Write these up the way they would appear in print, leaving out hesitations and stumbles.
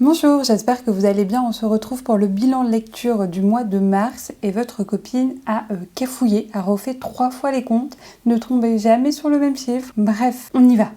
Bonjour, j'espère que vous allez bien. On se retrouve pour le bilan lecture du mois de mars et votre copine a cafouillé, a refait 3 fois les comptes, ne tombez jamais sur le même chiffre. Bref, on y va.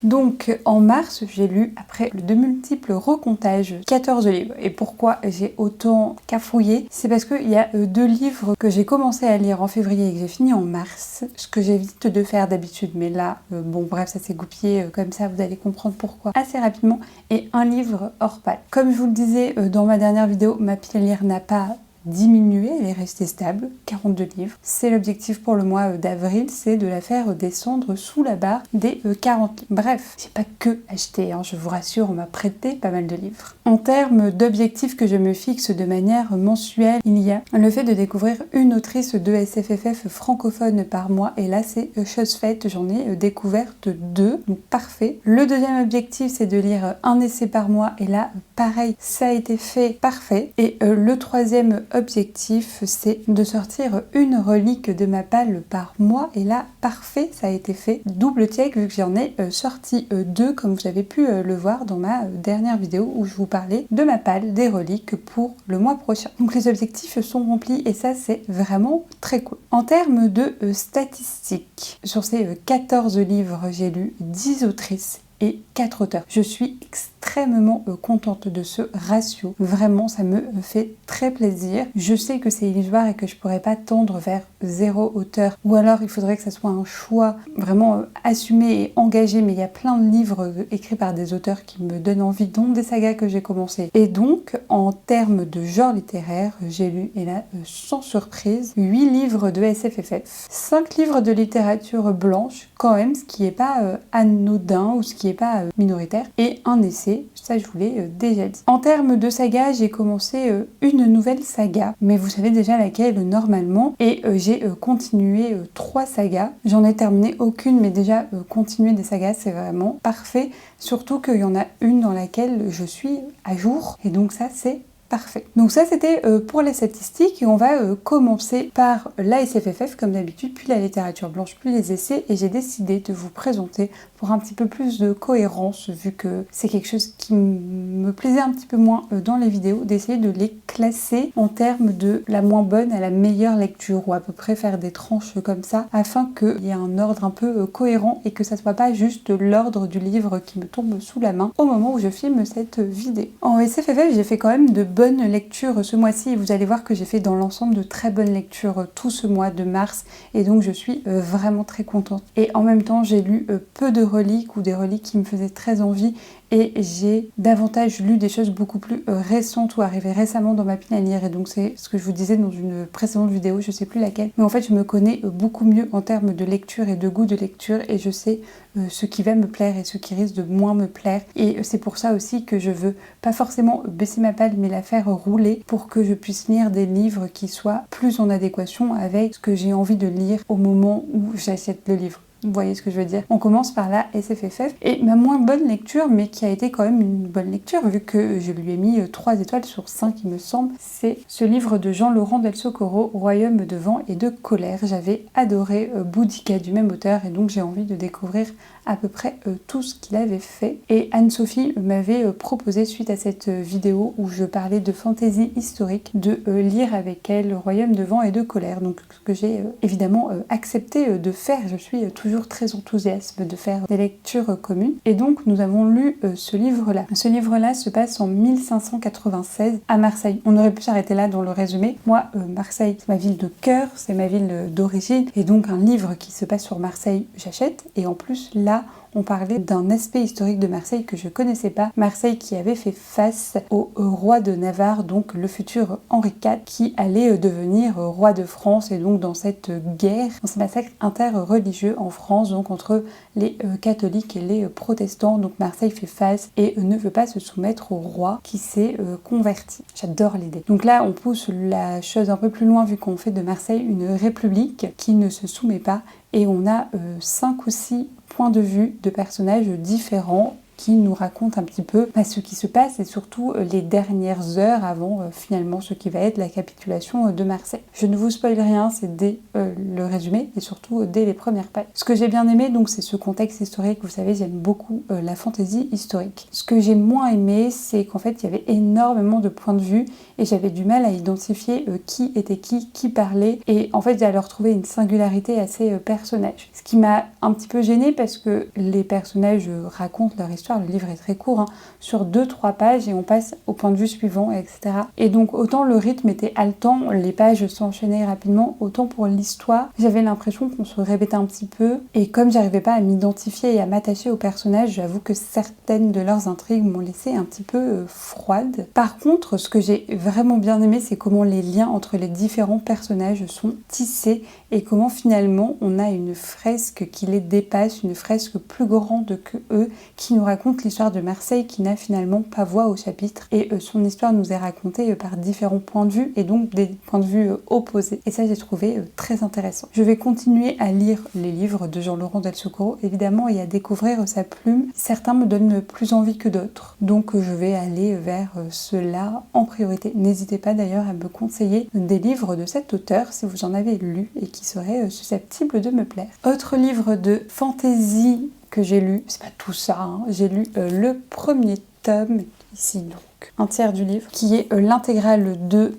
Donc en mars, j'ai lu, après de multiples recomptages, 14 livres. Et pourquoi j'ai autant cafouillé? C'est parce qu'il y a 2 livres que j'ai commencé à lire en février et que j'ai fini en mars. Ce que j'évite de faire d'habitude, mais là, bon bref, ça s'est goupillé comme ça, vous allez comprendre pourquoi assez rapidement. Et un livre hors palle. Comme je vous le disais dans ma dernière vidéo, ma pile à lire n'a pas diminuer, elle est restée stable, 42 livres. C'est l'objectif pour le mois d'avril, c'est de la faire descendre sous la barre des 40 livres. Bref, j'ai pas que acheté, je vous rassure, on m'a prêté pas mal de livres. En termes d'objectifs que je me fixe de manière mensuelle, il y a le fait de découvrir une autrice de SFFF francophone par mois, et là c'est chose faite, j'en ai découverte 2, donc parfait. Le deuxième objectif, c'est de lire un essai par mois, et là pareil, ça a été fait, parfait. Et le troisième objectif, c'est de sortir une relique de ma palle par mois, et là parfait, ça a été fait. Double check vu que j'en ai sorti 2 comme vous avez pu le voir dans ma dernière vidéo où je vous parlais de ma palle des reliques pour le mois prochain. Donc les objectifs sont remplis et ça c'est vraiment très cool. En termes de statistiques, sur ces 14 livres, j'ai lu 10 autrices et 4 auteurs. Je suis extrêmement contente de ce ratio. Vraiment, ça me fait très plaisir. Je sais que c'est illusoire et que je pourrais pas tendre vers 0 auteur. Ou alors, il faudrait que ça soit un choix vraiment assumé et engagé. Mais il y a plein de livres écrits par des auteurs qui me donnent envie, dont des sagas que j'ai commencé. Et donc, en termes de genre littéraire, j'ai lu, et là, sans surprise, 8 livres de SFFF, 5 livres de littérature blanche, quand même, ce qui n'est pas anodin ou ce qui n'est pas minoritaire, et un essai, ça je vous l'ai déjà dit. En termes de saga, j'ai commencé une nouvelle saga, mais vous savez déjà laquelle normalement, et j'ai continué 3 sagas. J'en ai terminé aucune, mais déjà continuer des sagas, c'est vraiment parfait, surtout qu'il y en a une dans laquelle je suis à jour, et donc ça c'est parfait. Donc ça c'était pour les statistiques, et on va commencer par la SFFF comme d'habitude, puis la littérature blanche, puis les essais, et j'ai décidé de vous présenter pour un petit peu plus de cohérence, vu que c'est quelque chose qui me plaisait un petit peu moins dans les vidéos, d'essayer de les classer en termes de la moins bonne à la meilleure lecture, ou à peu près faire des tranches comme ça, afin qu'il y ait un ordre un peu cohérent et que ça soit pas juste l'ordre du livre qui me tombe sous la main au moment où je filme cette vidéo. En SFFF, j'ai fait quand même de bonnes lectures ce mois-ci, et vous allez voir que j'ai fait dans l'ensemble de très bonnes lectures tout ce mois de mars, et donc je suis vraiment très contente. Et en même temps, j'ai lu peu de reliques, ou des reliques qui me faisaient très envie, et j'ai davantage lu des choses beaucoup plus récentes ou arrivées récemment dans ma pile à lire, et donc c'est ce que je vous disais dans une précédente vidéo, je sais plus laquelle, mais en fait je me connais beaucoup mieux en termes de lecture et de goût de lecture, et je sais ce qui va me plaire et ce qui risque de moins me plaire, et c'est pour ça aussi que je veux pas forcément baisser ma palle, mais la faire rouler pour que je puisse lire des livres qui soient plus en adéquation avec ce que j'ai envie de lire au moment où j'achète le livre. Vous voyez ce que je veux dire? On commence par la SFFF, et ma moins bonne lecture, mais qui a été quand même une bonne lecture, vu que je lui ai mis 3 étoiles sur 5 il me semble, c'est ce livre de Jean-Laurent Del Socorro, Royaume de vent et de colère. J'avais adoré Boudica du même auteur, et donc j'ai envie de découvrir à peu près tout ce qu'il avait fait. Et Anne-Sophie m'avait proposé, suite à cette vidéo où je parlais de fantaisie historique, de lire avec elle Royaume de vent et de colère, donc ce que j'ai évidemment accepté de faire. Je suis toujours très enthousiaste de faire des lectures communes, et donc nous avons lu ce livre-là. Ce livre-là se passe en 1596 à Marseille. On aurait pu s'arrêter là dans le résumé. Moi, Marseille, c'est ma ville de cœur, c'est ma ville d'origine, et donc un livre qui se passe sur Marseille, j'achète. Et en plus, là, on parlait d'un aspect historique de Marseille que je connaissais pas. Marseille qui avait fait face au roi de Navarre, donc le futur Henri IV, qui allait devenir roi de France, et donc dans cette guerre, dans ces massacres interreligieux en France, donc entre les catholiques et les protestants. Donc Marseille fait face et ne veut pas se soumettre au roi qui s'est converti. J'adore l'idée. Donc là, on pousse la chose un peu plus loin, vu qu'on fait de Marseille une république qui ne se soumet pas, et on a 5 ou 6 points de vue de personnages différents qui nous raconte un petit peu ce qui se passe et surtout les dernières heures avant finalement ce qui va être la capitulation de Marseille. Je ne vous spoil rien, c'est dès le résumé et surtout dès les premières pages. Ce que j'ai bien aimé, donc, c'est ce contexte historique. Vous savez, j'aime beaucoup la fantaisie historique. Ce que j'ai moins aimé, c'est qu'en fait, il y avait énormément de points de vue et j'avais du mal à identifier qui était qui parlait, et en fait, j'allais retrouver une singularité à ces personnages. Ce qui m'a un petit peu gênée parce que les personnages racontent leur histoire, le livre est très court, sur 2-3 pages et on passe au point de vue suivant, etc. Et donc, autant le rythme était haletant, les pages s'enchaînaient rapidement, autant pour l'histoire, j'avais l'impression qu'on se répétait un petit peu, et comme j'arrivais pas à m'identifier et à m'attacher aux personnages, j'avoue que certaines de leurs intrigues m'ont laissé un petit peu froide. Par contre, ce que j'ai vraiment bien aimé, c'est comment les liens entre les différents personnages sont tissés et comment finalement on a une fresque qui les dépasse, une fresque plus grande que eux, qui nous raconte l'histoire de Marseille qui n'a finalement pas voix au chapitre, et son histoire nous est racontée par différents points de vue et donc des points de vue opposés, et ça j'ai trouvé très intéressant. Je vais continuer à lire les livres de Jean-Laurent Del Socorro évidemment et à découvrir sa plume. Certains me donnent plus envie que d'autres, donc je vais aller vers ceux-là en priorité. N'hésitez pas d'ailleurs à me conseiller des livres de cet auteur si vous en avez lu et qui seraient susceptibles de me plaire. Autre livre de fantasy que j'ai lu, c'est pas tout ça, j'ai lu le premier tome, ici donc, un tiers du livre, qui est l'intégrale de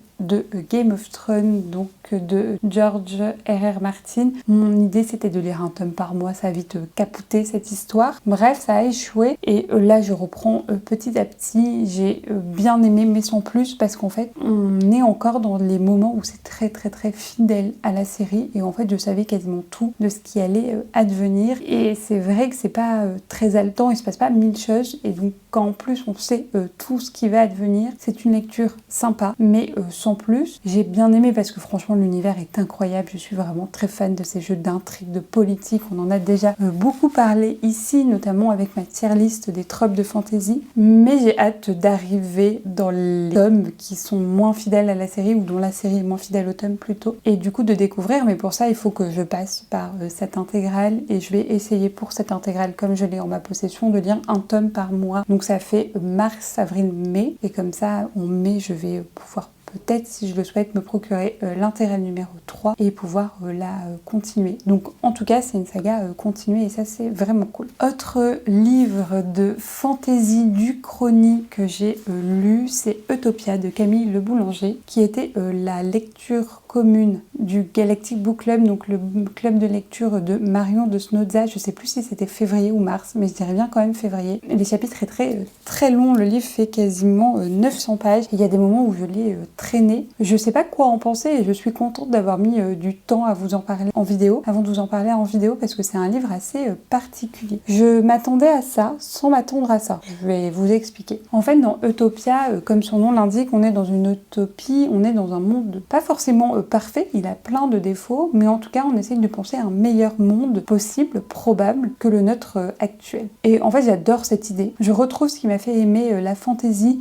Game of Thrones, donc de George R.R. Martin. Mon idée c'était de lire un tome par mois, ça a vite capoté cette histoire. Bref, ça a échoué et là je reprends petit à petit. J'ai bien aimé mais sans plus, parce qu'en fait on est encore dans les moments où c'est très très très fidèle à la série, et en fait je savais quasiment tout de ce qui allait advenir, et c'est vrai que c'est pas très haletant, il se passe pas mille choses, et donc quand en plus on sait tout ce qui va advenir, c'est une lecture sympa mais sans plus. J'ai bien aimé parce que franchement l'univers est incroyable, je suis vraiment très fan de ces jeux d'intrigue, de politique, on en a déjà beaucoup parlé ici, notamment avec ma tier list des tropes de fantasy, mais j'ai hâte d'arriver dans les tomes qui sont moins fidèles à la série, ou dont la série est moins fidèle au tome plutôt, et du coup de découvrir, mais pour ça il faut que je passe par cette intégrale, et je vais essayer pour cette intégrale, comme je l'ai en ma possession, de lire un tome par mois, donc ça fait mars, avril, mai, et comme ça en mai je vais pouvoir peut-être, si je le souhaite, me procurer l'intégrale numéro 3 et pouvoir la continuer. Donc en tout cas, c'est une saga continuée et ça, c'est vraiment cool. Autre livre de fantasy du chronique que j'ai lu, c'est Utopia de Camille Le Boulanger, qui était la lecture commune du Galactic Book Club, donc le club de lecture de Marion de Snodza. Je sais plus si c'était février ou mars, mais je dirais bien quand même février. Les chapitres est très long, le livre fait quasiment 900 pages. Il y a des moments où je l'ai traîné. Je sais pas quoi en penser et je suis contente d'avoir mis du temps à vous en parler en vidéo, avant de vous en parler en vidéo, parce que c'est un livre assez particulier. Je m'attendais à ça sans m'attendre à ça. Je vais vous expliquer. En fait, dans Utopia, comme son nom l'indique, on est dans une utopie, on est dans un monde pas forcément parfait, il a plein de défauts, mais en tout cas, on essaye de penser à un meilleur monde possible, probable, que le nôtre actuel. Et en fait, j'adore cette idée. Je retrouve ce qui m'a fait aimer la fantasy,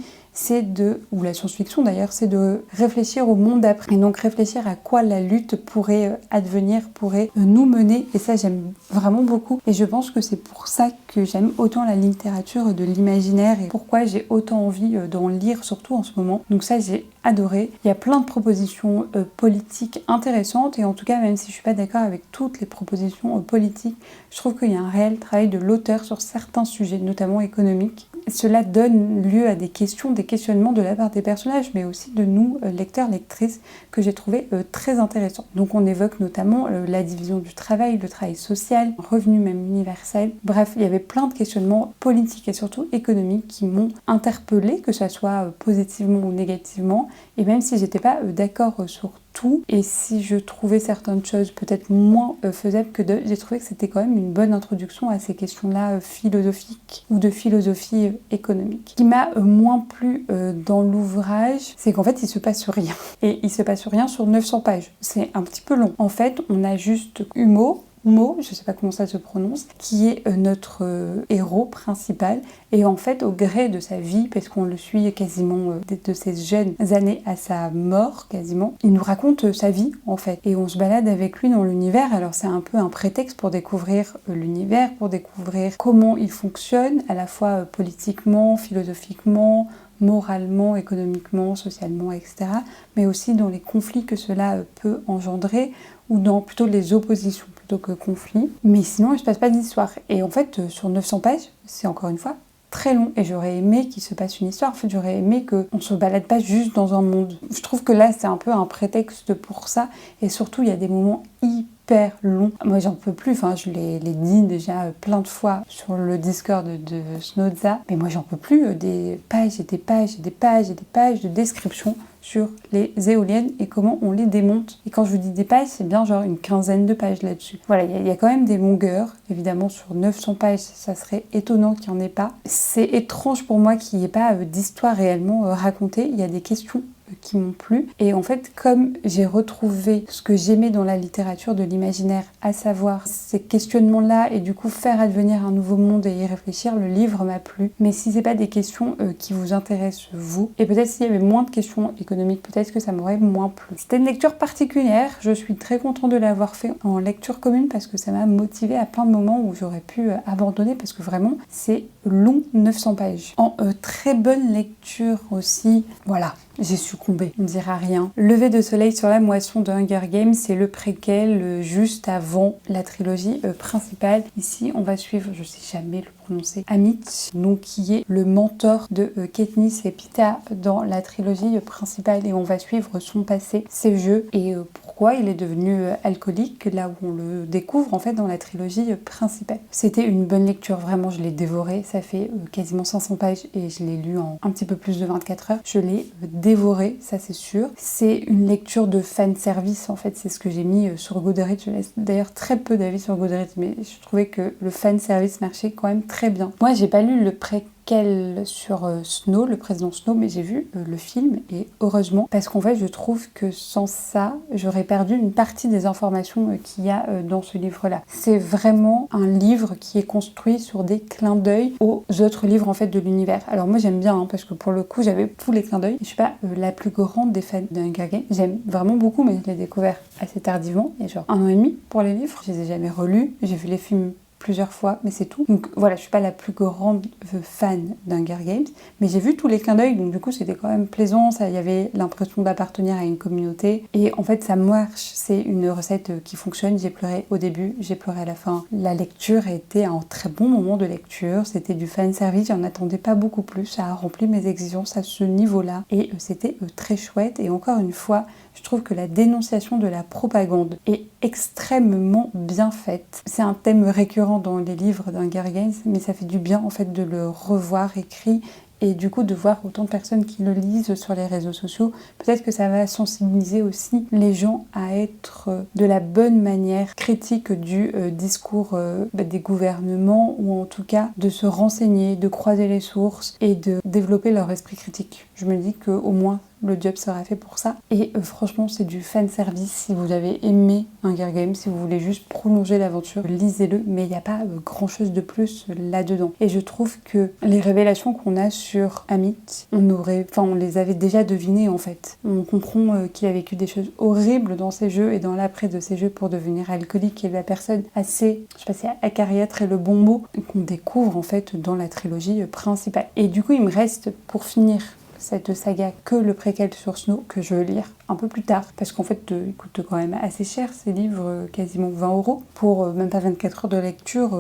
ou la science-fiction d'ailleurs, c'est de réfléchir au monde d'après, et donc réfléchir à quoi la lutte pourrait advenir, pourrait nous mener, et ça j'aime vraiment beaucoup, et je pense que c'est pour ça que j'aime autant la littérature de l'imaginaire, et pourquoi j'ai autant envie d'en lire, surtout en ce moment. Donc ça j'ai adoré. Il y a plein de propositions politiques intéressantes, et en tout cas, même si je suis pas d'accord avec toutes les propositions politiques, je trouve qu'il y a un réel travail de l'auteur sur certains sujets, notamment économiques. Cela donne lieu à des questions, des questionnements de la part des personnages, mais aussi de nous, lecteurs, lectrices, que j'ai trouvé très intéressant. Donc on évoque notamment la division du travail, le travail social, revenu même universel. Bref, il y avait plein de questionnements politiques et surtout économiques qui m'ont interpellée, que ça soit positivement ou négativement, et même si j'étais pas d'accord sur tout, et si je trouvais certaines choses peut-être moins faisables que d'autres, j'ai trouvé que c'était quand même une bonne introduction à ces questions-là philosophiques ou de philosophie économique. Ce qui m'a moins plu dans l'ouvrage, c'est qu'en fait il se passe rien. Et il se passe rien sur 900 pages. C'est un petit peu long. En fait, on a juste Humo, Mo, je sais pas comment ça se prononce, qui est notre héros principal. Et en fait, au gré de sa vie, parce qu'on le suit quasiment de ses jeunes années à sa mort, quasiment, il nous raconte sa vie, en fait. Et on se balade avec lui dans l'univers. Alors c'est un peu un prétexte pour découvrir l'univers, pour découvrir comment il fonctionne, à la fois politiquement, philosophiquement, moralement, économiquement, socialement, etc. Mais aussi dans les conflits que cela peut engendrer, ou dans plutôt les oppositions plutôt que conflits. Mais sinon, il ne se passe pas d'histoire. Et en fait, sur 900 pages, c'est encore une fois très long. Et j'aurais aimé qu'il se passe une histoire. En fait, j'aurais aimé qu'on ne se balade pas juste dans un monde. Je trouve que là, c'est un peu un prétexte pour ça. Et surtout, il y a des moments hyper long. Moi, j'en peux plus. Enfin, je l'ai dit déjà plein de fois sur le Discord de Snowza. Mais moi, j'en peux plus. Des pages et des pages et des pages et des pages de description sur les éoliennes et comment on les démonte. Et quand je vous dis des pages, c'est bien genre une quinzaine de pages là-dessus. Voilà, il y a quand même des longueurs. Évidemment, sur 900 pages, ça serait étonnant qu'il n'y en ait pas. C'est étrange pour moi qu'il n'y ait pas d'histoire réellement racontée. Il y a des questions qui m'ont plu. Et en fait, comme j'ai retrouvé ce que j'aimais dans la littérature de l'imaginaire, à savoir ces questionnements-là et du coup faire advenir un nouveau monde et y réfléchir, le livre m'a plu. Mais si c'est pas des questions qui vous intéressent vous, et peut-être s'il y avait moins de questions économiques, peut-être que ça m'aurait moins plu. C'était une lecture particulière. Je suis très contente de l'avoir fait en lecture commune parce que ça m'a motivée à plein de moments où j'aurais pu abandonner parce que vraiment c'est long, 900 pages. En très bonne lecture aussi, voilà. J'ai succombé, on ne dira rien. Lever de soleil sur la moisson de Hunger Games, c'est le préquel juste avant la trilogie principale. Ici, on va suivre, je sais jamais le prononcer, Amit, donc qui est le mentor de Katniss et Peeta dans la trilogie principale et on va suivre son passé, ses jeux et pourquoi il est devenu alcoolique, là où on le découvre en fait dans la trilogie principale. C'était une bonne lecture, vraiment je l'ai dévoré, ça fait quasiment 500 pages et je l'ai lu en un petit peu plus de 24 heures. Je l'ai dévoré, ça c'est sûr. C'est une lecture de fanservice en fait, c'est ce que j'ai mis sur Goodreads. Je laisse d'ailleurs très peu d'avis sur Goodreads, mais je trouvais que le fanservice marchait quand même très bien. Moi j'ai pas lu le préquel sur Snow, le président Snow, mais j'ai vu le film et heureusement parce qu'en fait je trouve que sans ça j'aurais perdu une partie des informations qu'il y a dans ce livre-là. C'est vraiment un livre qui est construit sur des clins d'œil aux autres livres en fait de l'univers. Alors moi j'aime bien parce que pour le coup j'avais tous les clins d'œil. Je suis pas la plus grande des fans de Hunger Games. J'aime vraiment beaucoup, mais je l'ai découvert assez tardivement, il y a genre 1 an et demi pour les livres. Je les ai jamais relus. J'ai vu les films plusieurs fois, mais c'est tout. Donc voilà, je suis pas la plus grande fan d'Hunger Games, mais j'ai vu tous les clins d'œil, donc du coup c'était quand même plaisant, il y avait l'impression d'appartenir à une communauté, et en fait ça marche, c'est une recette qui fonctionne. J'ai pleuré au début, j'ai pleuré à la fin. La lecture était un très bon moment de lecture, c'était du fan service, j'en attendais pas beaucoup plus, ça a rempli mes exigences à ce niveau-là, et c'était très chouette, et encore une fois, je trouve que la dénonciation de la propagande est extrêmement bien faite. C'est un thème récurrent dans les livres d'Hunger Games, mais ça fait du bien en fait de le revoir écrit et du coup de voir autant de personnes qui le lisent sur les réseaux sociaux. Peut-être que ça va sensibiliser aussi les gens à être de la bonne manière critique du discours des gouvernements, ou en tout cas de se renseigner, de croiser les sources et de développer leur esprit critique. Je me dis qu'au moins le job sera fait pour ça. Et franchement, c'est du fan service. Si vous avez aimé Hunger Games, si vous voulez juste prolonger l'aventure, lisez-le. Mais il n'y a pas grand chose de plus là-dedans. Et je trouve que les révélations qu'on a sur Amit, on les avait déjà devinées en fait. On comprend qu'il a vécu des choses horribles dans ses jeux et dans l'après de ses jeux pour devenir alcoolique et la personne assez, je sais pas si acariâtre est le bon mot, qu'on découvre en fait dans la trilogie principale. Et du coup, il me reste pour finir cette saga que le préquel sur Snow, que je vais lire un peu plus tard, parce qu'en fait il coûte quand même assez cher ces livres, quasiment 20 € pour même pas 24 heures de lecture,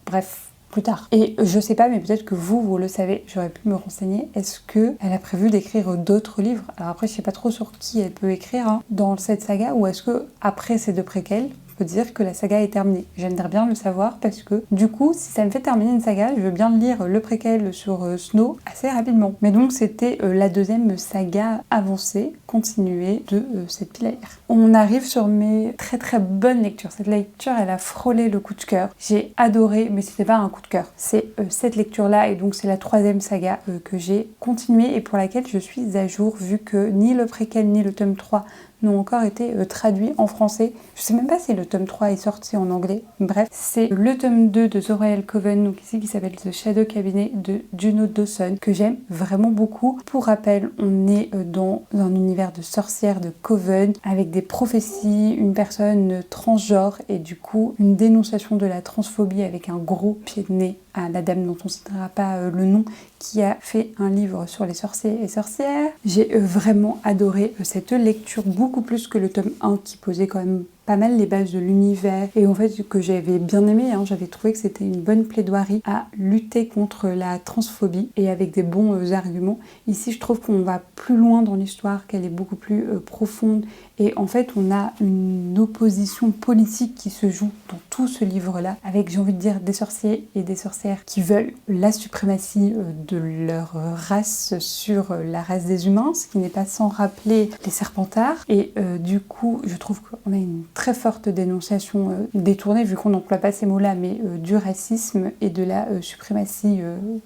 bref, plus tard. Et je sais pas, mais peut-être que vous le savez, j'aurais pu me renseigner. Est-ce qu'elle a prévu d'écrire d'autres livres? Alors après, je sais pas trop sur qui elle peut écrire dans cette saga, ou est-ce que après ces deux préquels, on peut dire que la saga est terminée? J'aimerais bien le savoir parce que du coup, si ça me fait terminer une saga, je veux bien lire le préquel sur Snow assez rapidement. Mais donc c'était la deuxième saga avancée, continuée de cette pile. On arrive sur mes très très bonnes lectures. Cette lecture, elle a frôlé le coup de cœur. J'ai adoré, mais c'était pas un coup de cœur. C'est cette lecture-là, et donc c'est la troisième saga que j'ai continuée et pour laquelle je suis à jour, vu que ni le préquel ni le tome 3 n'ont encore été traduits en français. Je sais même pas si le tome 3 est sorti en anglais. Bref, c'est le tome 2 de The Royal Coven, donc ici qui s'appelle The Shadow Cabinet de Juno Dawson, que j'aime vraiment beaucoup. Pour rappel, on est dans un univers de sorcières de Coven, avec des prophéties, une personne transgenre et du coup une dénonciation de la transphobie avec un gros pied de nez à la dame dont on ne citera pas le nom, qui a fait un livre sur les sorciers et sorcières. J'ai vraiment adoré cette lecture, beaucoup plus que le tome 1 qui posait quand même pas mal les bases de l'univers et en fait que j'avais bien aimé, j'avais trouvé que c'était une bonne plaidoirie à lutter contre la transphobie et avec des bons arguments. Ici je trouve qu'on va plus loin dans l'histoire, qu'elle est beaucoup plus profonde et en fait on a une opposition politique qui se joue dans tout ce livre-là avec, j'ai envie de dire, des sorciers et des sorcières qui veulent la suprématie de leur race sur la race des humains, ce qui n'est pas sans rappeler les Serpentards et du coup je trouve qu'on a une très forte dénonciation détournée, vu qu'on n'emploie pas ces mots-là, mais du racisme et de la suprématie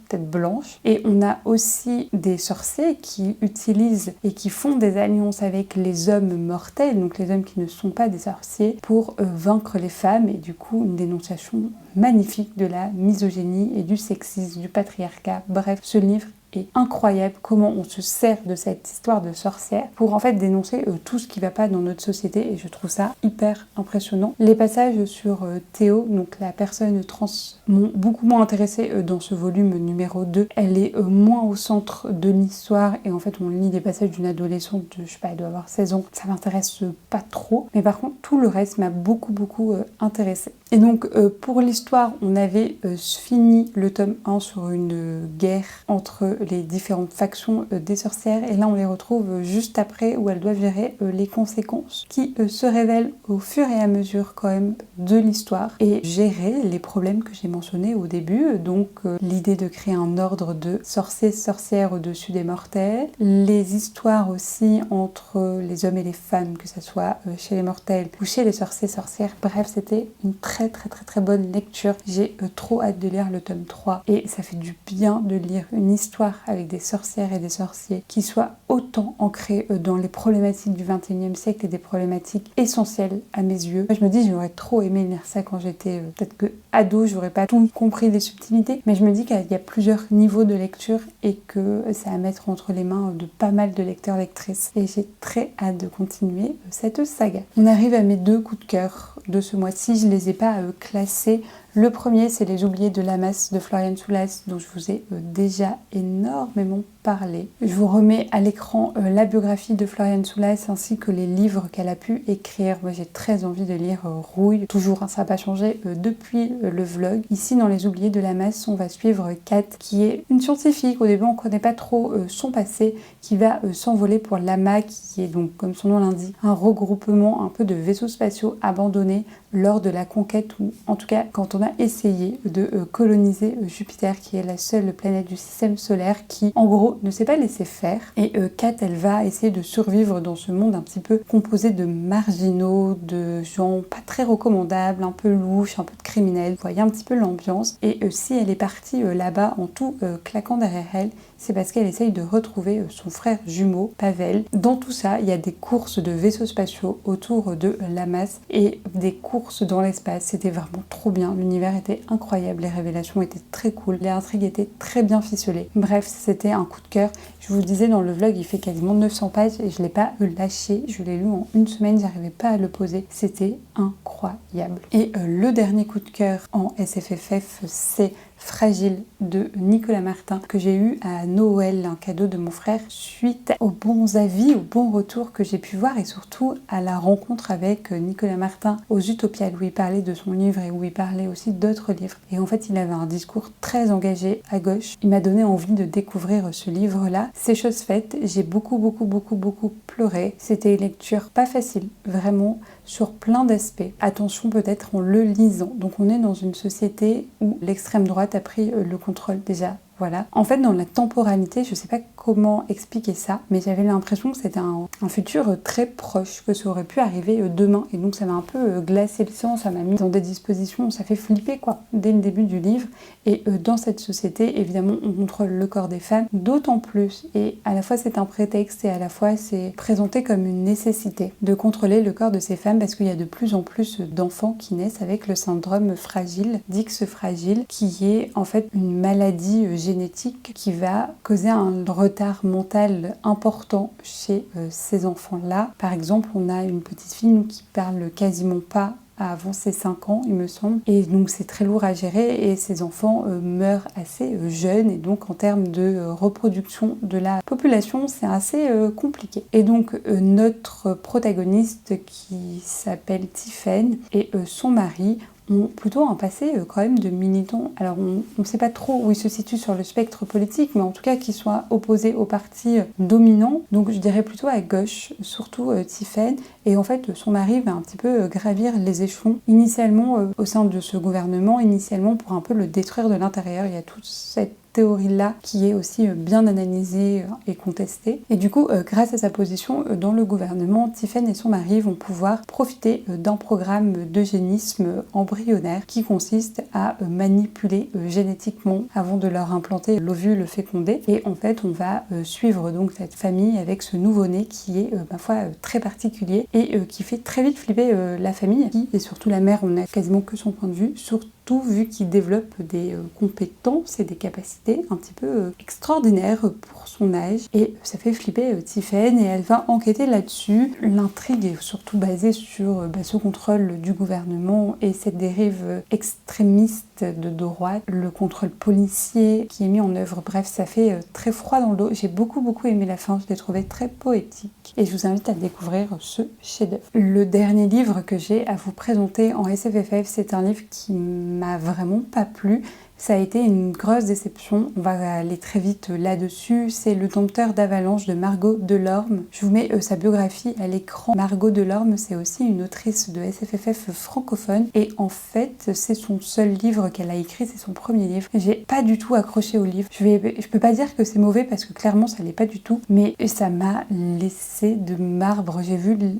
peut-être blanche. Et on a aussi des sorciers qui utilisent et qui font des alliances avec les hommes mortels, donc les hommes qui ne sont pas des sorciers, pour vaincre les femmes, et du coup une dénonciation magnifique de la misogynie et du sexisme, du patriarcat. Bref, ce livre est incroyable, comment on se sert de cette histoire de sorcière pour en fait dénoncer tout ce qui va pas dans notre société et je trouve ça hyper impressionnant. Les passages sur Théo, donc la personne trans, m'ont beaucoup moins intéressée dans ce volume numéro 2. Elle est moins au centre de l'histoire et en fait on lit des passages d'une adolescente de, je sais pas, elle doit avoir 16 ans, ça m'intéresse pas trop, mais par contre tout le reste m'a beaucoup intéressée. Et donc pour l'histoire, on avait fini le tome 1 sur une guerre entre les différentes factions des sorcières et là on les retrouve juste après où elles doivent gérer les conséquences qui se révèlent au fur et à mesure quand même de l'histoire et gérer les problèmes que j'ai mentionnés au début, donc l'idée de créer un ordre de sorcières au-dessus des mortels, les histoires aussi entre les hommes et les femmes, que ce soit chez les mortels ou chez les sorcières. Bref, c'était une très bonne lecture. J'ai trop hâte de lire le tome 3 et ça fait du bien de lire une histoire avec des sorcières et des sorciers qui soit autant ancrée dans les problématiques du 21e siècle et des problématiques essentielles à mes yeux. Moi, je me dis, j'aurais trop aimé lire ça quand j'étais peut-être que ado, j'aurais pas tout compris des subtilités, mais je me dis qu'il y a plusieurs niveaux de lecture et que c'est à mettre entre les mains de pas mal de lecteurs lectrices et j'ai très hâte de continuer cette saga. On arrive à mes 2 coups de cœur de ce mois-ci, je les ai pas classés. Le premier, c'est Les Oubliés de Lamas de Florian Soulas, dont je vous ai déjà énormément parlé. Je vous remets à l'écran la biographie de Florian Soulas ainsi que les livres qu'elle a pu écrire. Moi, j'ai très envie de lire Rouille, toujours, ça n'a pas changé depuis le vlog. Ici, dans Les Oubliés de Lamas, on va suivre Kat, qui est une scientifique. Au début, on ne connaît pas trop son passé, qui va s'envoler pour l'AMA, qui est donc, comme son nom l'indique, un regroupement un peu de vaisseaux spatiaux abandonnés lors de la conquête, ou en tout cas quand on a essayé de coloniser Jupiter, qui est la seule planète du système solaire qui en gros ne s'est pas laissé faire. Et Kat, elle va essayer de survivre dans ce monde un petit peu composé de marginaux, de gens pas très recommandables, un peu louches, un peu de criminels. Vous voyez un petit peu l'ambiance. Et si elle est partie là-bas en tout claquant derrière elle, c'est parce qu'elle essaye de retrouver son frère jumeau, Pavel. Dans tout ça, il y a des courses de vaisseaux spatiaux autour de Lamas et des courses dans l'espace. C'était vraiment trop bien. L'univers était incroyable, les révélations étaient très cool, les intrigues étaient très bien ficelées. Bref, c'était un coup de cœur. Je vous le disais dans le vlog, il fait quasiment 900 pages et je ne l'ai pas lâché. Je l'ai lu en une semaine, j'arrivais pas à le poser. C'était incroyable. Et le dernier coup de cœur en SFFF, c'est Fragile de Nicolas Martin, que j'ai eu à Noël, un cadeau de mon frère, suite aux bons avis, aux bons retours que j'ai pu voir et surtout à la rencontre avec Nicolas Martin aux Utopiales, où il parlait de son livre et où il parlait aussi d'autres livres. Et en fait, il avait un discours très engagé à gauche. Il m'a donné envie de découvrir ce livre-là. C'est chose faite, j'ai beaucoup pleuré. C'était une lecture pas facile, vraiment, sur plein d'aspects. Attention peut-être en le lisant. Donc on est dans une société où l'extrême droite a pris le contrôle déjà. Voilà. En fait, dans la temporalité, je sais pas comment expliquer ça, mais j'avais l'impression que c'était un un futur très proche, que ça aurait pu arriver demain. Et donc ça m'a un peu glacé le sang, ça m'a mis dans des dispositions, ça fait flipper quoi, dès le début du livre. Et dans cette société, évidemment, on contrôle le corps des femmes, d'autant plus. Et à la fois c'est un prétexte et à la fois c'est présenté comme une nécessité de contrôler le corps de ces femmes parce qu'il y a de plus en plus d'enfants qui naissent avec le syndrome fragile, d'X fragile, qui est en fait une maladie génétique qui va causer un retard mental important chez ces enfants-là. Par exemple, on a une petite fille nous, qui parle quasiment pas avant ses 5 ans, il me semble. Et donc c'est très lourd à gérer et ces enfants meurent assez jeunes. Et donc en termes de reproduction de la population, c'est assez compliqué. Et donc notre protagoniste qui s'appelle Tiffen et son mari ont plutôt un passé quand même de militants. Alors on ne sait pas trop où ils se situent sur le spectre politique, mais en tout cas qu'ils soient opposés au parti dominant, donc je dirais plutôt à gauche, surtout Tiffen. Et en fait son mari va un petit peu gravir les échelons, initialement au sein de ce gouvernement, initialement pour un peu le détruire de l'intérieur. Il y a toute cette théorie-là qui est aussi bien analysée et contestée. Et du coup, grâce à sa position dans le gouvernement, Tiffen et son mari vont pouvoir profiter d'un programme d'eugénisme embryonnaire qui consiste à manipuler génétiquement avant de leur implanter l'ovule fécondé. Et en fait, on va suivre donc cette famille avec ce nouveau-né qui est, ma foi, très particulier et qui fait très vite flipper la famille. Et surtout la mère, on n'a quasiment que son point de vue, surtout vu qu'il développe des compétences et des capacités un petit peu extraordinaires pour son âge. Et ça fait flipper Tiffen et elle va enquêter là-dessus. L'intrigue est surtout basée sur ce contrôle du gouvernement et cette dérive extrémiste de droite, le contrôle policier qui est mis en œuvre. Bref, ça fait très froid dans le dos. J'ai beaucoup aimé la fin, je l'ai trouvé très poétique. Et je vous invite à découvrir ce chef-d'œuvre. Le dernier livre que j'ai à vous présenter en SFFF, c'est un livre qui m'a vraiment pas plu. Ça a été une grosse déception, on va aller très vite là-dessus. C'est Le Dompteur d'Avalanche de Margot Delorme. Je vous mets sa biographie à l'écran. Margot Delorme, c'est aussi une autrice de SFFF francophone et en fait, c'est son seul livre qu'elle a écrit, c'est son premier livre. J'ai pas du tout accroché au livre. Je peux pas dire que c'est mauvais parce que clairement ça l'est pas du tout, mais ça m'a laissé de marbre.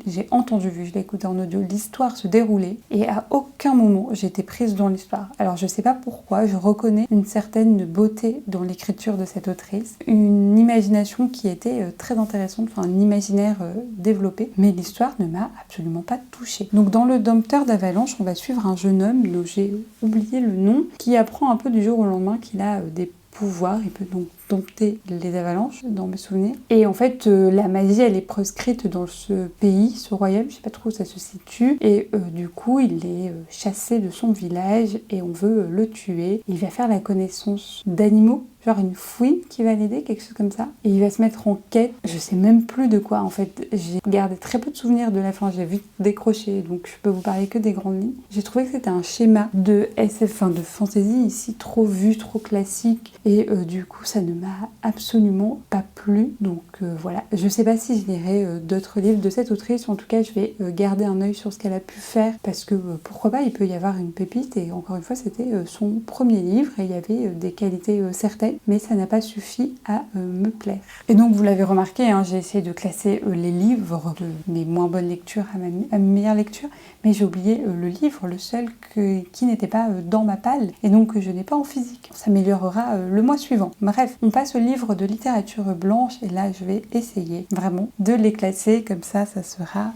J'ai entendu, je l'ai écouté en audio, l'histoire se dérouler et à aucun moment j'ai été prise dans l'histoire. Alors je sais pas pourquoi, je reconnais une certaine beauté dans l'écriture de cette autrice, une imagination qui était très intéressante, enfin un imaginaire développé, mais l'histoire ne m'a absolument pas touchée. Donc dans Le Dompteur d'Avalanche, on va suivre un jeune homme dont j'ai oublié le nom, qui apprend un peu du jour au lendemain qu'il a des pouvoirs, il peut donc dompter les avalanches dans mes souvenirs. Et en fait, la magie, elle est proscrite dans ce pays, ce royaume, je sais pas trop où ça se situe. Et du coup, il est chassé de son village et on veut le tuer. Il va faire la connaissance d'animaux, genre une fouine qui va l'aider, quelque chose comme ça. Et il va se mettre en quête, je sais même plus de quoi en fait. J'ai gardé très peu de souvenirs de la fin, j'ai vite décroché, donc je peux vous parler que des grandes lignes. J'ai trouvé que c'était un schéma de SF, enfin de fantasy ici, trop vu, trop classique. Et du coup, ça ne m'a absolument pas plu. Donc voilà, je sais pas si je lirai d'autres livres de cette autrice. En tout cas, je vais garder un œil sur ce qu'elle a pu faire parce que pourquoi pas, il peut y avoir une pépite. Et encore une fois, c'était son premier livre et il y avait des qualités certaines, mais ça n'a pas suffi à me plaire. Et donc vous l'avez remarqué, hein, j'ai essayé de classer les livres de mes moins bonnes lectures à mes meilleures lectures, mais j'ai oublié le livre, le seul qui n'était pas dans ma palle et donc que je n'ai pas en physique. Ça s'améliorera le mois suivant. Bref, on passe au livre de littérature blanche et là je vais essayer vraiment de les classer, comme ça sera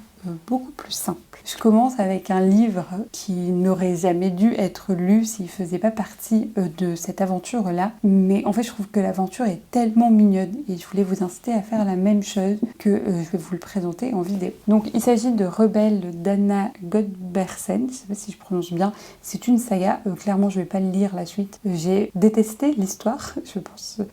beaucoup plus simple. Je commence avec un livre qui n'aurait jamais dû être lu s'il faisait pas partie de cette aventure-là. Mais en fait, je trouve que l'aventure est tellement mignonne et je voulais vous inciter à faire la même chose que je vais vous le présenter en vidéo. Donc, il s'agit de Rebelle d'Anna Godbersen. Je sais pas si je prononce bien. C'est une saga. Clairement, je vais pas le lire la suite. J'ai détesté l'histoire.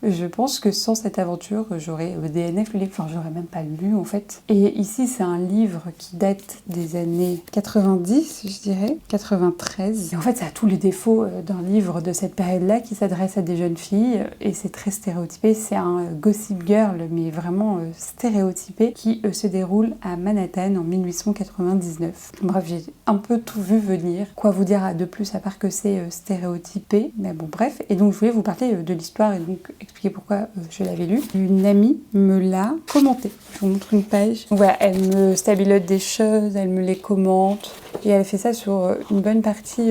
Je pense que sans cette aventure, j'aurais DNF le livre. Enfin, j'aurais même pas lu en fait. Et ici, c'est un livre qui date des années 90, je dirais, 93. Et en fait, ça a tous les défauts d'un livre de cette période-là qui s'adresse à des jeunes filles et c'est très stéréotypé. C'est un Gossip Girl, mais vraiment stéréotypé, qui se déroule à Manhattan en 1899. Bref, j'ai un peu tout vu venir. Quoi vous dire de plus à part que c'est stéréotypé, mais bon bref. Et donc je voulais vous parler de l'histoire et donc expliquer pourquoi je l'avais lu. Une amie me l'a commenté. Je vous montre une page. Donc voilà, elle me stabilote des choses, elle me les commente et elle fait ça sur une bonne partie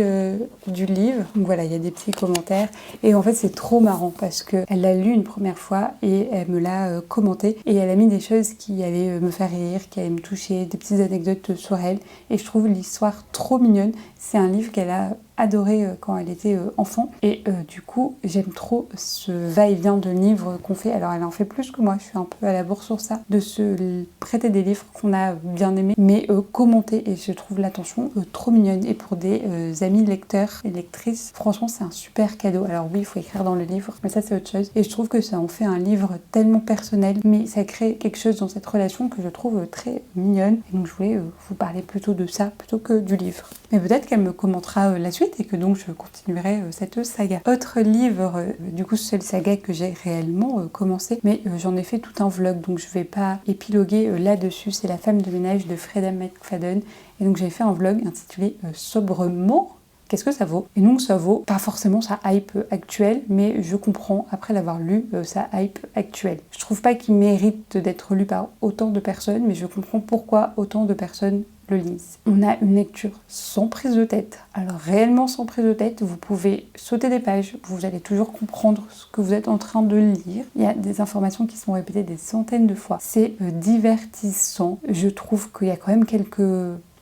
du livre. Donc voilà, il y a des petits commentaires et en fait c'est trop marrant parce qu'elle l'a lu une première fois et elle me l'a commenté et elle a mis des choses qui allaient me faire rire, qui allaient me toucher, des petites anecdotes sur elle et je trouve l'histoire trop mignonne. C'est un livre qu'elle a adoré quand elle était enfant et du coup j'aime trop ce va-et-vient de livres qu'on fait. Alors elle en fait plus que moi, je suis un peu à la bourre sur ça, de se prêter des livres qu'on a bien aimés mais commenter et je trouve l'attention trop mignonne et pour des amis lecteurs et lectrices, franchement c'est un super cadeau. Alors oui, il faut écrire dans le livre mais ça c'est autre chose et je trouve que ça en fait un livre tellement personnel mais ça crée quelque chose dans cette relation que je trouve très mignonne et donc je voulais vous parler plutôt de ça plutôt que du livre. Mais peut-être qu'elle me commentera la suite et que donc je continuerai cette saga. Autre livre, du coup seule saga que j'ai réellement commencé, mais j'en ai fait tout un vlog donc je vais pas épiloguer là-dessus, c'est La femme de ménage de Freida McFadden et donc j'ai fait un vlog intitulé Sobrement. Qu'est-ce que ça vaut? Et donc ça vaut pas forcément sa hype actuelle, mais je comprends après l'avoir lu sa hype actuelle. Je trouve pas qu'il mérite d'être lu par autant de personnes, mais je comprends pourquoi autant de personnes le lisent. On a une lecture sans prise de tête. Alors réellement sans prise de tête, vous pouvez sauter des pages, vous allez toujours comprendre ce que vous êtes en train de lire. Il y a des informations qui sont répétées des centaines de fois. C'est divertissant. Je trouve qu'il y a quand même quelques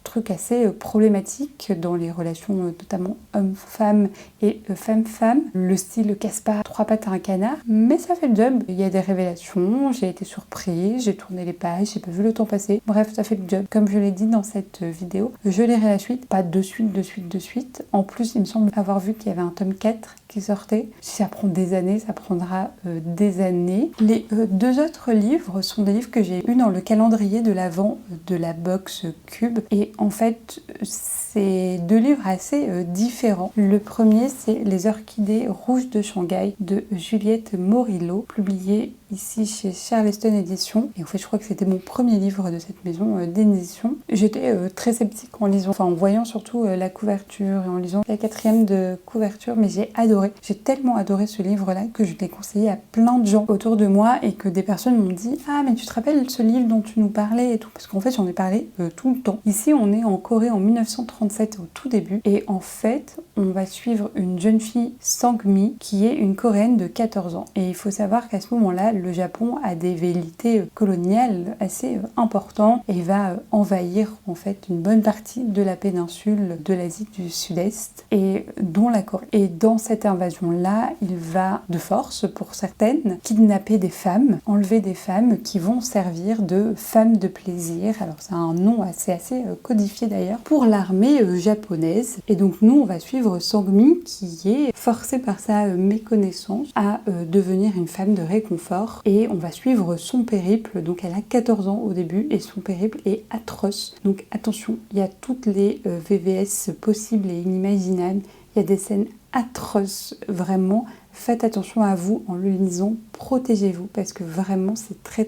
truc assez problématique dans les relations notamment homme-femme et femme-femme. Le style casse pas trois pattes à un canard, mais ça fait le job. Il y a des révélations, j'ai été surprise, j'ai tourné les pages, j'ai pas vu le temps passer. Bref, ça fait le job. Comme je l'ai dit dans cette vidéo, je lirai la suite, pas de suite. En plus, il me semble avoir vu qu'il y avait un tome 4 qui sortait. Si ça prend des années, ça prendra des années. Les deux autres livres sont des livres que j'ai eus dans le calendrier de l'Avent de la box Cube et en fait, c'est deux livres assez différents. Le premier, c'est Les Orchidées rouges de Shanghai de Juliette Morillo, publié ici chez Charleston Éditions. Et en fait, je crois que c'était mon premier livre de cette maison d'édition. J'étais très sceptique en lisant, en voyant surtout la couverture et en lisant la 4e de couverture, mais j'ai adoré. J'ai tellement adoré ce livre-là que je l'ai conseillé à plein de gens autour de moi et que des personnes m'ont dit « Ah, mais tu te rappelles ce livre dont tu nous parlais et tout ?» Parce qu'en fait, j'en ai parlé tout le temps. Ici, on est en Corée en 1937 au tout début et en fait, on va suivre une jeune fille, Sang-mi, qui est une Coréenne de 14 ans. Et il faut savoir qu'à ce moment-là, le Japon a des velléités coloniales assez importantes et va envahir en fait une bonne partie de la péninsule de l'Asie du Sud-Est et dont la Corée. Et dans cette invasion-là, il va de force, pour certaines, kidnapper des femmes, enlever des femmes qui vont servir de femmes de plaisir. Alors c'est un nom assez codifié d'ailleurs pour l'armée japonaise. Et donc nous, on va suivre Sang-mi qui est forcée par sa méconnaissance à devenir une femme de réconfort et on va suivre son périple. Donc elle a 14 ans au début et son périple est atroce. Donc attention, il y a toutes les VVS possibles et inimaginables. Il y a des scènes atroces, vraiment. Faites attention à vous en le lisant, protégez-vous parce que vraiment c'est très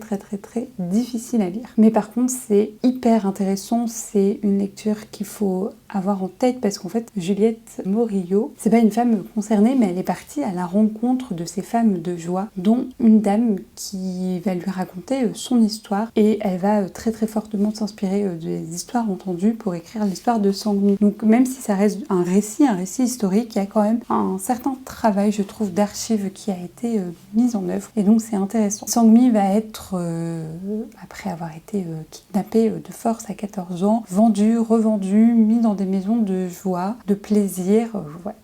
difficile à lire. Mais par contre c'est hyper intéressant, c'est une lecture qu'il faut avoir en tête parce qu'en fait Juliette Morillo, c'est pas une femme concernée mais elle est partie à la rencontre de ces femmes de joie dont une dame qui va lui raconter son histoire et elle va très fortement s'inspirer des histoires entendues pour écrire l'histoire de Sang-mi. Donc même si ça reste un récit historique, il y a quand même un certain travail je trouve d'archives qui a été mise en œuvre et donc c'est intéressant. Sang-mi va être, après avoir été kidnappé de force à 14 ans, vendu, revendu, mis dans des maisons de joie, de plaisir,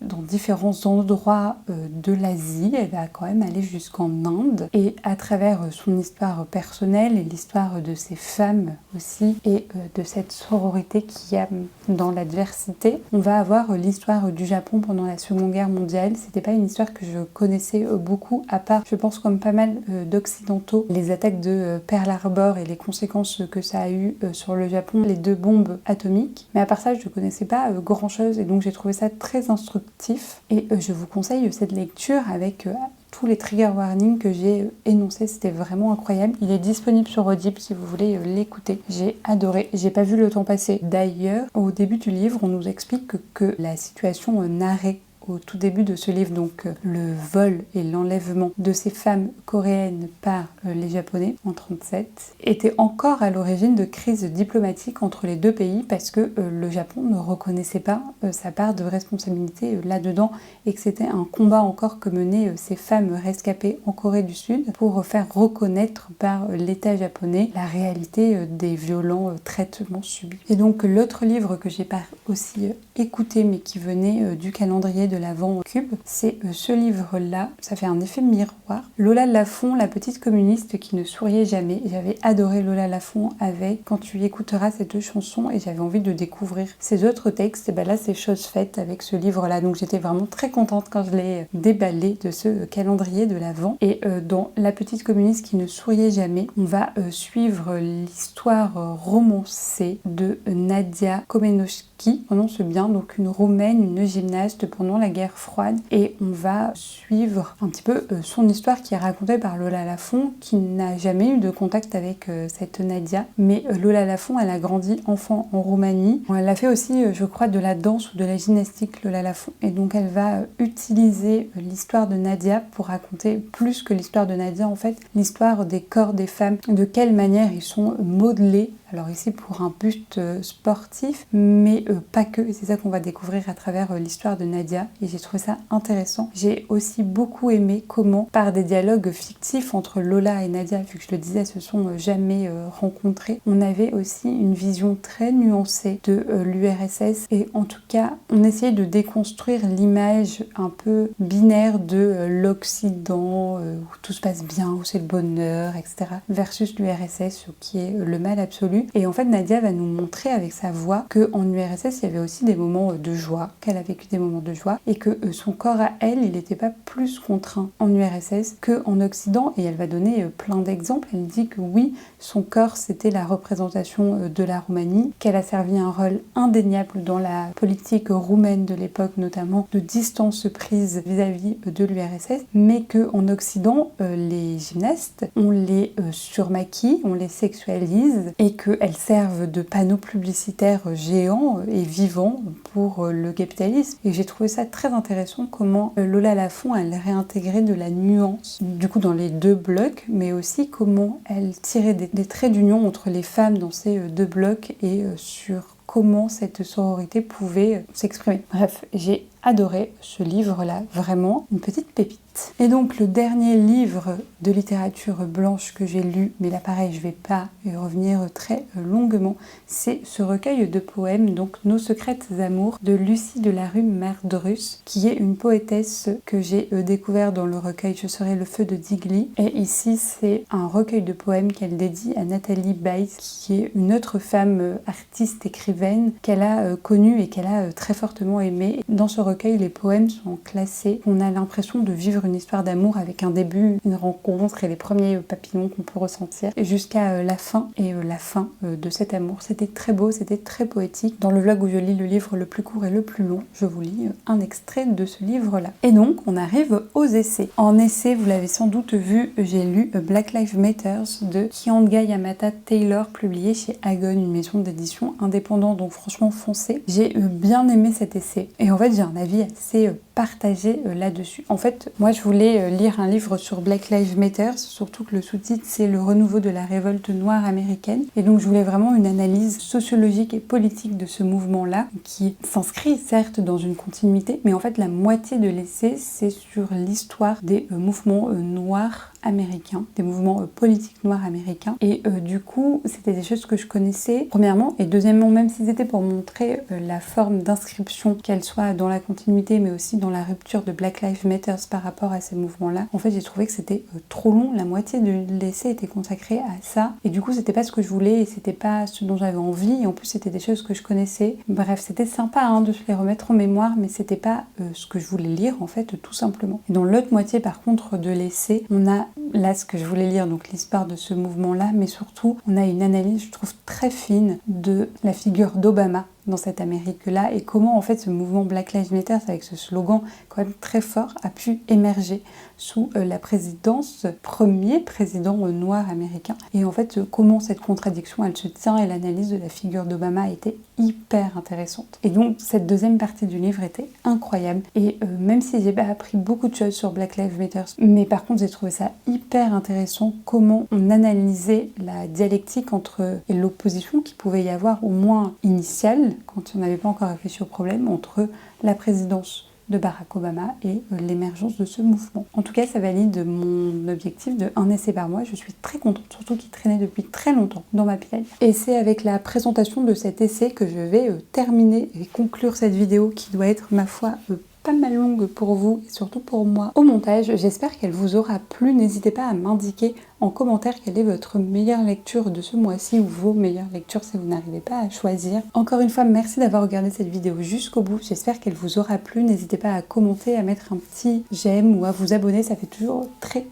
dans différents endroits de l'Asie. Elle va quand même aller jusqu'en Inde et à travers son histoire personnelle et l'histoire de ces femmes aussi et de cette sororité qu'il y a dans l'adversité, on va avoir l'histoire du Japon pendant la Seconde Seconde Guerre mondiale. C'était pas une histoire que je connaissais beaucoup, à part, je pense comme pas mal d'occidentaux, les attaques de Pearl Harbor et les conséquences que ça a eu sur le Japon, les 2 bombes atomiques. Mais à part ça, je connaissais pas grand chose et donc j'ai trouvé ça très instructif. Et je vous conseille cette lecture avec tous les trigger warnings que j'ai énoncés, c'était vraiment incroyable. Il est disponible sur Audible si vous voulez l'écouter. J'ai adoré, j'ai pas vu le temps passer. D'ailleurs, au début du livre, on nous explique que la situation narrée au tout début de ce livre, donc le vol et l'enlèvement de ces femmes coréennes par les Japonais en 1937, était encore à l'origine de crises diplomatiques entre les 2 pays parce que le Japon ne reconnaissait pas sa part de responsabilité là-dedans et que c'était un combat encore que menaient ces femmes rescapées en Corée du Sud pour faire reconnaître par l'État japonais la réalité des violents traitements subis. Et donc l'autre livre que j'ai pas aussi écouté mais qui venait du calendrier de l'Avent Cube, c'est ce livre-là. Ça fait un effet miroir. Lola Lafont, la petite communiste qui ne souriait jamais. J'avais adoré Lola Lafont avec Quand tu écouteras cette chanson et j'avais envie de découvrir ses autres textes. Et ben là, c'est chose faite avec ce livre-là. Donc j'étais vraiment très contente quand je l'ai déballé de ce calendrier de l'Avent. Et dans La petite communiste qui ne souriait jamais, on va suivre l'histoire romancée de Nadia Komenoski, prononce bien, donc une Roumaine, une gymnaste pendant la guerre froide, et on va suivre un petit peu son histoire qui est racontée par Lola Lafont, qui n'a jamais eu de contact avec cette Nadia, mais Lola Lafont, elle a grandi enfant en Roumanie. Elle a fait aussi, je crois, de la danse ou de la gymnastique, Lola Lafont, et donc elle va utiliser l'histoire de Nadia pour raconter plus que l'histoire de Nadia, en fait, l'histoire des corps des femmes, de quelle manière ils sont modelés. Alors ici pour un but sportif, mais pas que, et c'est ça qu'on va découvrir à travers l'histoire de Nadia, et j'ai trouvé ça intéressant. J'ai aussi beaucoup aimé comment, par des dialogues fictifs entre Lola et Nadia, vu que je le disais, se sont jamais rencontrés, on avait aussi une vision très nuancée de l'URSS, et en tout cas, on essayait de déconstruire l'image un peu binaire de l'Occident, où tout se passe bien, où c'est le bonheur, etc., versus l'URSS, qui est le mal absolu. Et en fait, Nadia va nous montrer avec sa voix qu'en URSS, il y avait aussi des moments de joie, qu'elle a vécu des moments de joie, et que son corps à elle, il n'était pas plus contraint en URSS qu'en Occident. Et elle va donner plein d'exemples. Elle dit que oui, son corps, c'était la représentation de la Roumanie, qu'elle a servi un rôle indéniable dans la politique roumaine de l'époque, notamment de distance prise vis-à-vis de l'URSS, mais qu'en Occident, les gymnastes, on les surmaquille, on les sexualise, et qu'elles servent de panneaux publicitaires géants et vivants pour le capitalisme. Et j'ai trouvé ça très intéressant comment Lola Lafont, elle réintégrait de la nuance, du coup dans les 2 blocs, mais aussi comment elle tirait des traits d'union entre les femmes dans ces 2 blocs et sur comment cette sororité pouvait s'exprimer. Bref, j'ai adoré ce livre-là, vraiment une petite pépite. Et donc le dernier livre de littérature blanche que j'ai lu, mais là pareil je vais pas y revenir très longuement, c'est ce recueil de poèmes, donc Nos secrètes amours, de Lucie de la rue Mardrus, qui est une poétesse que j'ai découvert dans le recueil Je serai le feu de Digli. Et ici c'est un recueil de poèmes qu'elle dédie à Nathalie Baye, qui est une autre femme artiste écrivaine qu'elle a connue et qu'elle a très fortement aimée. Dans ce recueil, les poèmes sont classés. On a l'impression de vivre une histoire d'amour avec un début, une rencontre et les premiers papillons qu'on peut ressentir, jusqu'à la fin de cet amour. C'était très beau, c'était très poétique. Dans le vlog où je lis le livre le plus court et le plus long, je vous lis un extrait de ce livre-là. Et donc, on arrive aux essais. En essai, vous l'avez sans doute vu, j'ai lu Black Lives Matter de Kianga Yamata Taylor, publié chez Agon, une maison d'édition indépendante, donc franchement foncé. J'ai bien aimé cet essai. Et en fait, j'ai un avis assez partagé là-dessus. En fait, moi je voulais lire un livre sur Black Lives Matter, surtout que le sous-titre c'est Le renouveau de la révolte noire américaine. Et donc je voulais vraiment une analyse sociologique et politique de ce mouvement-là, qui s'inscrit certes dans une continuité, mais en fait la moitié de l'essai c'est sur l'histoire des mouvements noirs américains, des mouvements politiques noirs américains. Et du coup, c'était des choses que je connaissais, premièrement. Et deuxièmement, même si c'était pour montrer la forme d'inscription, qu'elle soit dans la continuité, mais aussi dans la rupture de Black Lives Matter par rapport à ces mouvements-là, en fait, j'ai trouvé que c'était trop long. La moitié de l'essai était consacrée à ça. Et du coup, c'était pas ce que je voulais et c'était pas ce dont j'avais envie. Et en plus, c'était des choses que je connaissais. Bref, c'était sympa hein, de se les remettre en mémoire, mais c'était pas ce que je voulais lire, en fait, tout simplement. Et dans l'autre moitié, par contre, de l'essai, on a là ce que je voulais lire, donc l'histoire de ce mouvement-là, mais surtout, on a une analyse, je trouve, très fine de la figure d'Obama dans cette Amérique-là et comment en fait ce mouvement Black Lives Matter avec ce slogan quand même très fort a pu émerger sous la présidence, premier président noir américain. Et en fait comment cette contradiction elle se tient et l'analyse de la figure d'Obama a été hyper intéressante. Et donc cette deuxième partie du livre était incroyable et même si j'ai pas appris beaucoup de choses sur Black Lives Matter, mais par contre j'ai trouvé ça hyper intéressant comment on analysait la dialectique entre et l'opposition qu'il pouvait y avoir au moins initiale quand on n'avait pas encore réfléchi au problème entre la présidence de Barack Obama et l'émergence de ce mouvement. En tout cas, ça valide mon objectif de un essai par mois. Je suis très contente, surtout qu'il traînait depuis très longtemps dans ma pile. Et c'est avec la présentation de cet essai que je vais terminer et conclure cette vidéo qui doit être, ma foi, pas mal longue pour vous et surtout pour moi au montage. J'espère qu'elle vous aura plu. N'hésitez pas à m'indiquer en commentaire quelle est votre meilleure lecture de ce mois-ci ou vos meilleures lectures si vous n'arrivez pas à choisir. Encore une fois, merci d'avoir regardé cette vidéo jusqu'au bout. J'espère qu'elle vous aura plu. N'hésitez pas à commenter, à mettre un petit j'aime ou à vous abonner. Ça fait toujours très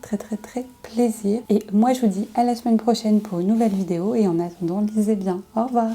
plaisir. Et moi, je vous dis à la semaine prochaine pour une nouvelle vidéo. Et en attendant, lisez bien. Au revoir.